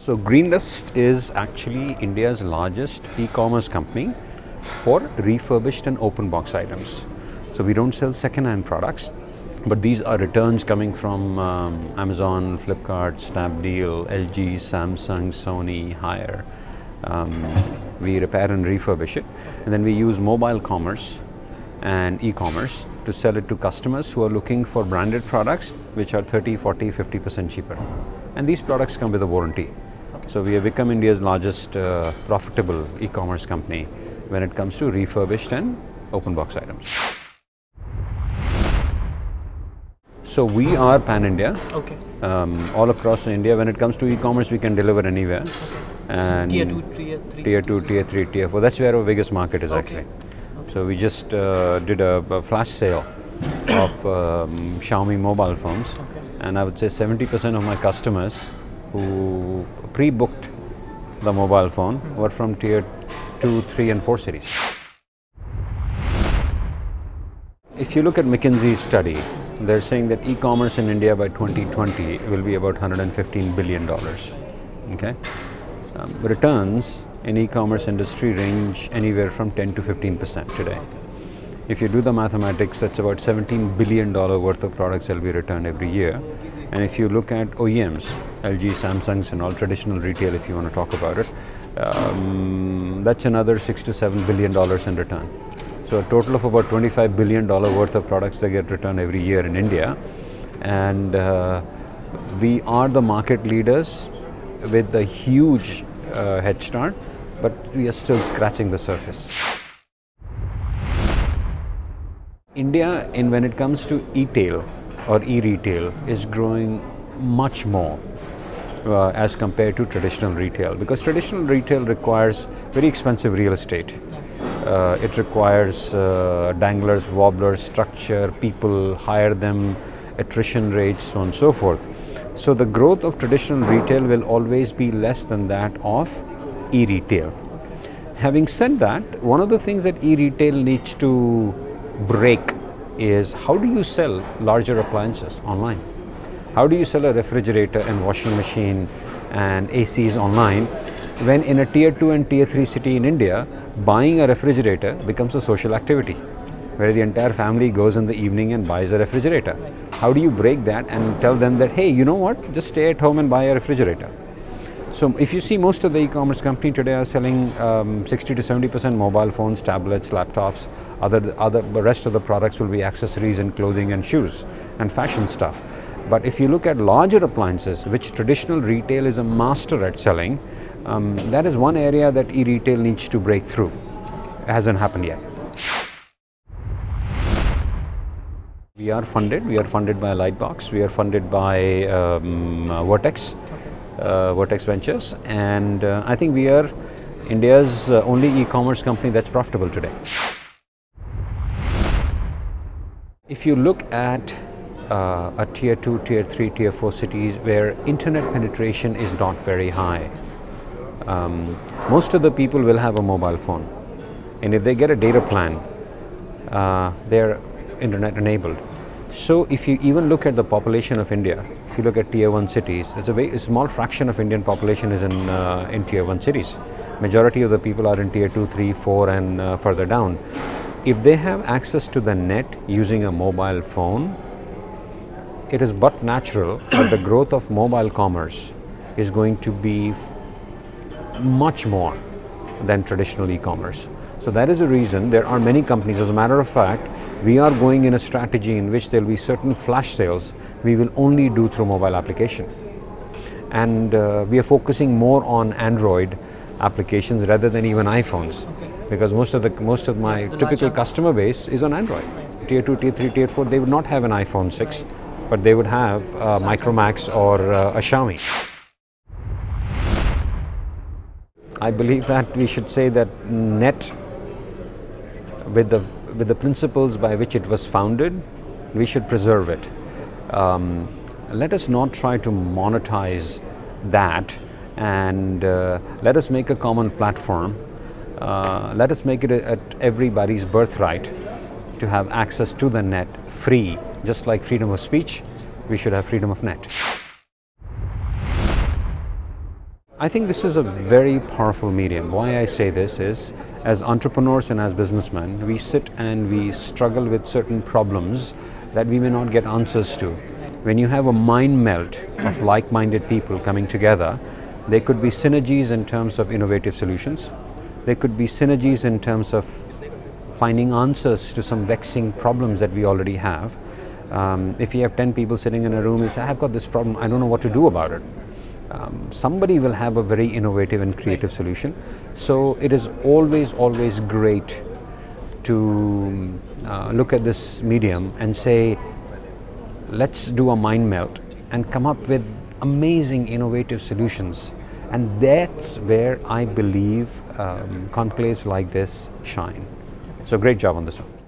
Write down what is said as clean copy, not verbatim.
So GreenDust is actually India's largest e-commerce company for refurbished and open box items. So we don't sell second-hand products, but these are returns coming from Amazon, Flipkart, Snapdeal, LG, Samsung, Sony, Haier. We repair and refurbish it, and then we use mobile commerce and e-commerce to sell it to customers who are looking for branded products which are 30, 40, 50% cheaper. And these products come with a warranty. So we have become India's largest profitable e-commerce company when it comes to refurbished and open box items. So we are pan-India. Okay. All across India. When it comes to e-commerce, we can deliver anywhere. And Tier 2, Tier 3. Tier 2, Tier 3, Tier 4. That's where our biggest market is actually. Okay. So we just did a flash sale of Xiaomi mobile phones, and I would say 70% of my customers who pre-booked the mobile phone were from Tier 2, 3 and 4 cities. If you look at McKinsey's study, they're saying that e-commerce in India by 2020 will be about $115 billion. Okay? Returns in e-commerce industry range anywhere from 10 to 15% today. If you do the mathematics, that's about $17 billion worth of products that will be returned every year. And if you look at OEMs, LG, Samsungs and all traditional retail, if you want to talk about it, that's another $6 to $7 billion in return. So a total of about $25 billion worth of products that get returned every year in India. And we are the market leaders with a huge head start, but we are still scratching the surface. India, when it comes to e-tail or e-retail, is growing much more as compared to traditional retail, because traditional retail requires very expensive real estate. It requires danglers, wobblers, structure, people, hire them, attrition rates, so on and so forth. So the growth of traditional retail will always be less than that of e-retail. Okay. Having said that, one of the things that e-retail needs to break is, how do you sell larger appliances online? How do you sell a refrigerator and washing machine and ACs online when in a Tier 2 and Tier 3 city in India, buying a refrigerator becomes a social activity where the entire family goes in the evening and buys a refrigerator? How do you break that and tell them that, hey, you know what, just stay at home and buy a refrigerator? So if you see, most of the e-commerce companies today are selling 60 to 70% mobile phones, tablets, laptops. The rest of the products will be accessories and clothing and shoes and fashion stuff. But if you look at larger appliances, which traditional retail is a master at selling, that is one area that e-retail needs to break through. It hasn't happened yet. We are funded by Lightbox, we are funded by Vertex Ventures, and I think we are India's only e-commerce company that's profitable today. If you look at a Tier 2, Tier 3, Tier 4 cities where internet penetration is not very high, most of the people will have a mobile phone, and if they get a data plan, they're internet enabled. So if you even look at the population of India, if you look at Tier 1 cities, it's a very small fraction of Indian population is in Tier 1 cities. Majority of the people are in Tier 2, 3, 4 and further down. If they have access to the net using a mobile phone, it is but natural that the growth of mobile commerce is going to be much more than traditional e-commerce. So that is the reason there are many companies. As a matter of fact, we are going in a strategy in which there will be certain flash sales we will only do through mobile application. And we are focusing more on Android applications rather than even iPhones. Okay. Because most of my typical customer base is on Android. Right. Tier 2, Tier 3, Tier 4, they would not have an iPhone 6, but they would have a Micromax or a Xiaomi. I believe that we should say that net, with the principles by which it was founded, we should preserve it. Let us not try to monetize that, and let us make a common platform. Let us make it at everybody's birthright to have access to the net free. Just like freedom of speech, we should have freedom of net. I think this is a very powerful medium. Why I say this is, as entrepreneurs and as businessmen, we sit and we struggle with certain problems that we may not get answers to. When you have a mind melt of like-minded people coming together, there could be synergies in terms of innovative solutions. There could be synergies in terms of finding answers to some vexing problems that we already have. If you have 10 people sitting in a room and say, I've got this problem, I don't know what to do about it. Somebody will have a very innovative and creative solution. So it is always great to look at this medium and say, let's do a mind melt and come up with amazing innovative solutions. And that's where I believe conclaves like this shine. So great job on this one.